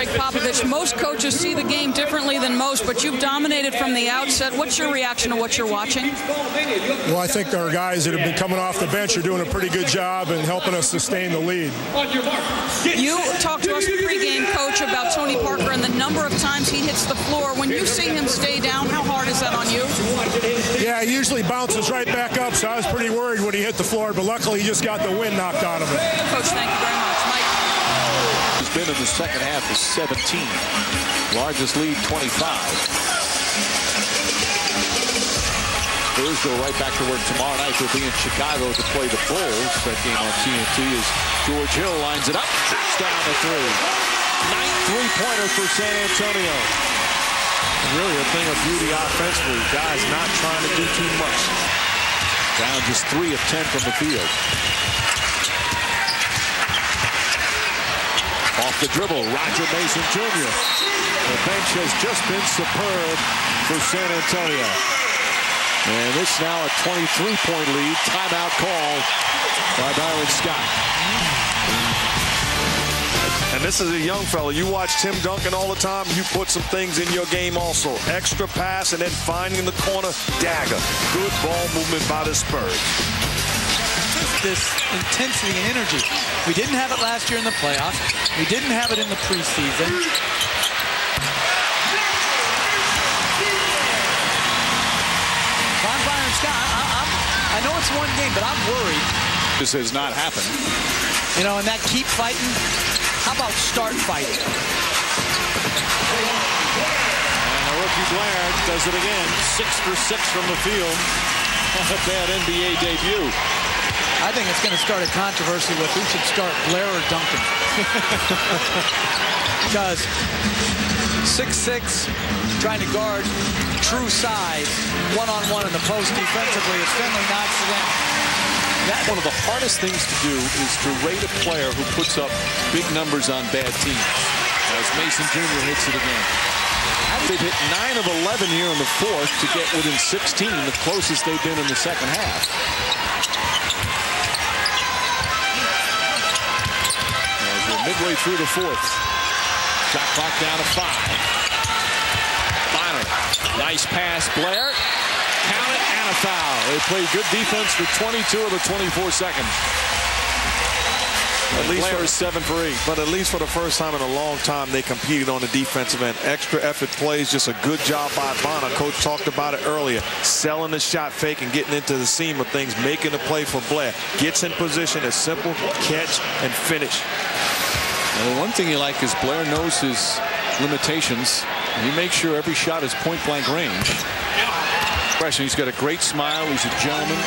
Greg Popovich. Most coaches see the game differently than most, but you've dominated from the outset. What's your reaction to what you're watching? Well, I think our guys that have been coming off the bench are doing a pretty good job and helping us sustain the lead. You talked to us pregame, Coach, about Tony Parker and the number of times he hits the floor. When you see him stay down, how hard is that on you? Yeah, he usually bounces right back up, so I was pretty worried when he hit the floor, but luckily he just got the wind knocked out of it. Coach, thank you very much. Mike? He's been in the second half is 17. Largest lead, 25. Spurs go right back to work tomorrow night. They'll be in Chicago to play the Bulls. That game on TNT as George Hill lines it up. Backs down the three. Ninth three-pointer for San Antonio. Really a thing of beauty offensively. Guys not trying to do too much. Down just 3 of 10 from the field. Off the dribble, Roger Mason Jr. The bench has just been superb for San Antonio. And this now a 23-point lead. Timeout call by Byron Scott. And this is a young fella. You watch Tim Duncan all the time. You put some things in your game also. Extra pass and then finding the corner dagger. Good ball movement by the Spurs. This intensity and energy. We didn't have it last year in the playoffs. We didn't have it in the preseason. I'm Byron Scott. I know it's one game, but I'm worried. This has not happened. You know, and that keep fighting. How about start fighting? And the rookie Blair does it again. 6 for 6 from the field. Not a bad NBA debut. I think it's going to start a controversy with who should start, Blair or Duncan. Because 6'6", trying to guard true size, one-on-one in the post defensively, as Finley knocks it in. One of the hardest things to do is to rate a player who puts up big numbers on bad teams. As Mason Jr. hits it again. They've hit 9 of 11 here in the fourth to get within 16, the closest they've been in the second half. As we're midway through the fourth. Shot clock down to 5. Bonner, nice pass, Blair. Count it and a foul. They played good defense for 22 of the 24 seconds. At least Blair is 7 for 8. But at least for the first time in a long time, they competed on the defensive end. Extra effort plays, just a good job by Bonner. Coach talked about it earlier. Selling the shot fake and getting into the seam of things, making the play for Blair. Gets in position, a simple catch and finish. And one thing you like is Blair knows his limitations. He makes sure every shot is point-blank range. He's got a great smile. He's a gentleman.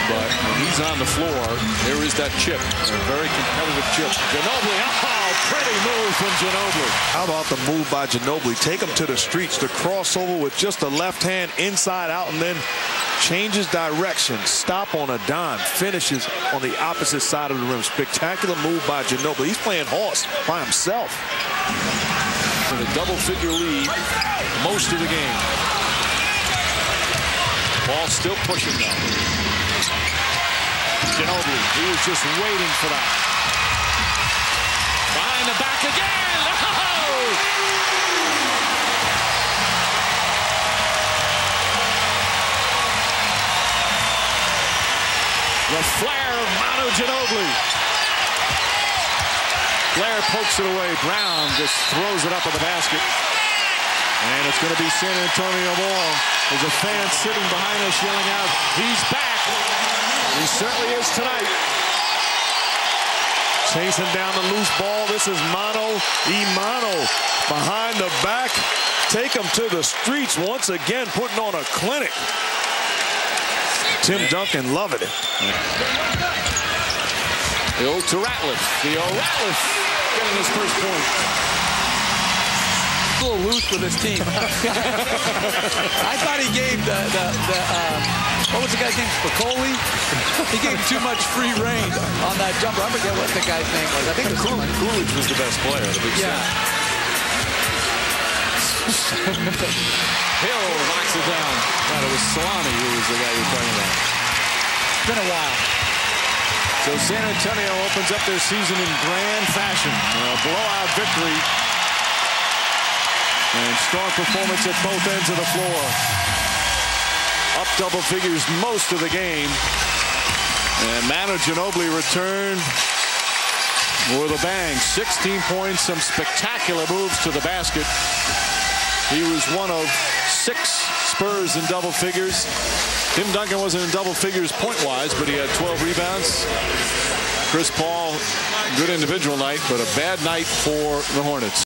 But when he's on the floor, there is that chip. A very competitive chip. Ginobili. Oh, pretty move from Ginobili. How about the move by Ginobili? Take him to the streets. The crossover with just the left hand inside out and then changes direction. Stop on a dime. Finishes on the opposite side of the rim. Spectacular move by Ginobili. He's playing horse by himself. With a double-figure lead most of the game. Ball still pushing now. Ginobili, he was just waiting for that. Behind the back again. Oh! The flare of Manu Ginobili. Blair pokes it away. Brown just throws it up in the basket. And it's going to be San Antonio ball. There's a fan sitting behind us yelling out, he's back. He certainly is tonight. Chasing down the loose ball. This is Mano Imano behind the back. Take him to the streets once again, putting on a clinic. Tim Duncan loving it. The old to Ratliff. The old Ratliff getting his first point. A little loose with his team. I thought he gave what was the guy's name? Spicoli? He gave too much free rein on that jumper. I forget what the guy's name was. I think it was Coolidge was the best player. The big Hill knocks it down. It was Solani who was the guy you're talking about. It's been a while. So San Antonio opens up their season in grand fashion. A blowout victory. And strong performance at both ends of the floor. Up double figures most of the game. And Manu Ginobili returned with a bang. 16 points, some spectacular moves to the basket. He was one of 6 Spurs in double figures. Tim Duncan wasn't in double figures point-wise, but he had 12 rebounds. Chris Paul, good individual night, but a bad night for the Hornets.